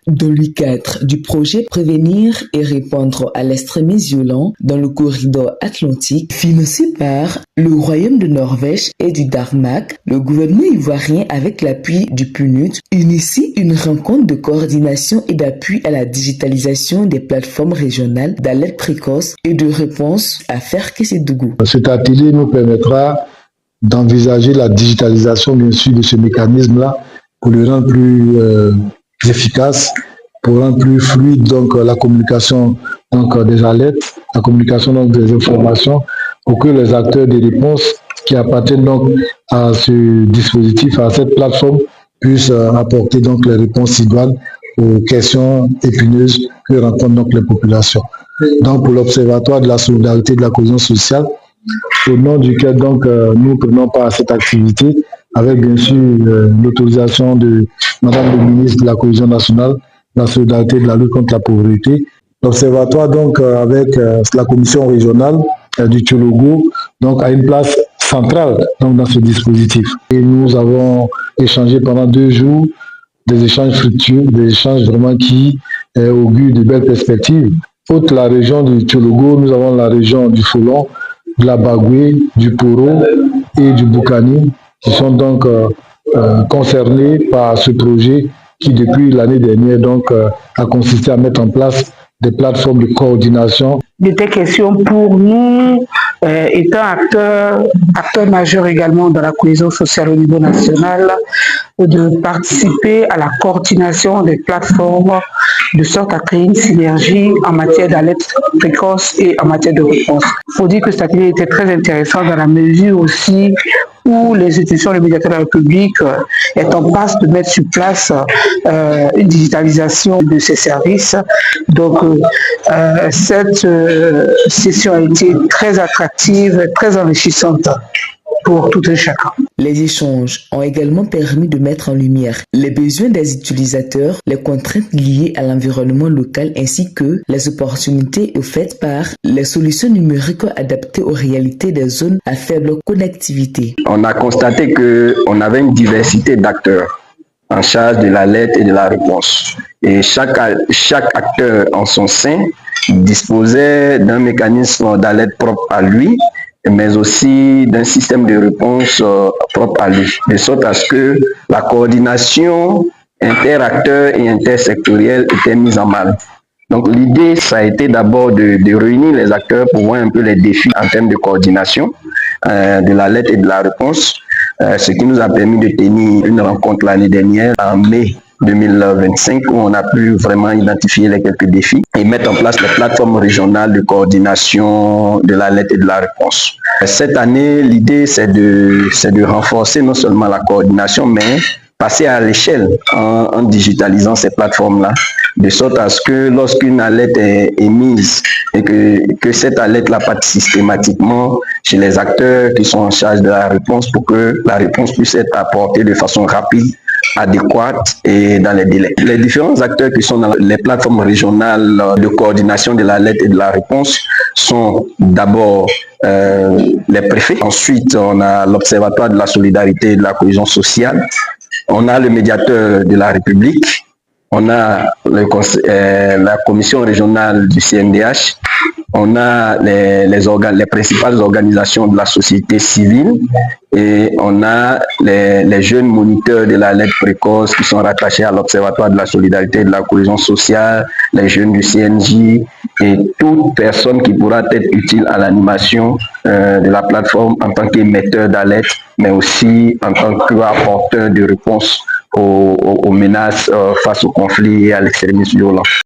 Dans le cadre du projet Prévenir et répondre à l'extrémisme violent dans le corridor atlantique, financé par le Royaume de Norvège et du Danemark, le gouvernement ivoirien, avec l'appui du PNUD, initie une rencontre de coordination et d'appui à la digitalisation des plateformes régionales d'alerte précoce et de réponse à Ferkessédougou. Cet atelier nous permettra d'envisager la digitalisation, bien sûr, de ce mécanisme-là pour le rendre plus efficace, pour rendre plus fluide donc la communication des alertes, la communication donc des informations, pour que les acteurs de réponse qui appartiennent donc à ce dispositif, à cette plateforme, puissent apporter donc les réponses idoines aux questions épineuses que rencontrent donc les populations. Donc pour l'Observatoire de la solidarité et de la cohésion sociale, au nom duquel donc nous prenons part à cette activité, avec bien sûr l'autorisation de Madame le ministre de la Cohésion nationale, de la solidarité et de la lutte contre la pauvreté. L'Observatoire donc avec la commission régionale du Tchologo donc a une place centrale donc dans ce dispositif. Et nous avons échangé pendant 2 jours, des échanges fructueux, des échanges vraiment qui augurent de belles perspectives. Outre la région du Tchologo, nous avons la région du Folon, de la Bagoué, du Poro et du Boukani, qui sont donc concernés par ce projet qui, depuis l'année dernière, donc, a consisté à mettre en place des plateformes de coordination. Il était question pour nous, étant acteur majeur également dans la cohésion sociale au niveau national, de participer à la coordination des plateformes de sorte à créer une synergie en matière d'alerte précoce et en matière de réponse. Il faut dire que cet atelier était très intéressant dans la mesure aussi où les institutions, les médiateurs de la République est en passe de mettre sur place une digitalisation de ces services. Donc cette session a été très attractive, très enrichissante pour tout un chacun. Les échanges ont également permis de mettre en lumière les besoins des utilisateurs, les contraintes liées à l'environnement local ainsi que les opportunités offertes par les solutions numériques adaptées aux réalités des zones à faible connectivité. On a constaté qu'on avait une diversité d'acteurs en charge de l'alerte et de la réponse. Et chaque acteur en son sein disposait d'un mécanisme d'alerte propre à lui, mais aussi d'un système de réponse propre à lui, de sorte à ce que la coordination interacteur et intersectorielle était mise en mal. Donc l'idée, ça a été d'abord de réunir les acteurs pour voir un peu les défis en termes de coordination de l'alerte et de la réponse, ce qui nous a permis de tenir une rencontre l'année dernière, en mai 2025, où on a pu vraiment identifier les quelques défis et mettre en place les plateformes régionales de coordination de l'alerte et de la réponse. Cette année, l'idée, c'est de renforcer non seulement la coordination, mais passer à l'échelle en digitalisant ces plateformes-là, de sorte à ce que lorsqu'une alerte est émise et que cette alerte-là parte systématiquement chez les acteurs qui sont en charge de la réponse pour que la réponse puisse être apportée de façon rapide, adéquate et dans les délais. Les différents acteurs qui sont dans les plateformes régionales de coordination de l'alerte et de la réponse sont d'abord les préfets. Ensuite, on a l'Observatoire de la solidarité et de la cohésion sociale. On a le médiateur de la République. On a la commission régionale du CNDH. On a les principales organisations de la société civile et on a les jeunes moniteurs de l'alerte précoce qui sont rattachés à l'Observatoire de la solidarité et de la cohésion sociale, les jeunes du CNJ et toute personne qui pourra être utile à l'animation de la plateforme en tant qu'émetteur d'alerte, mais aussi en tant qu'apporteur de réponse aux menaces face au conflit et à l'extrémisme violent.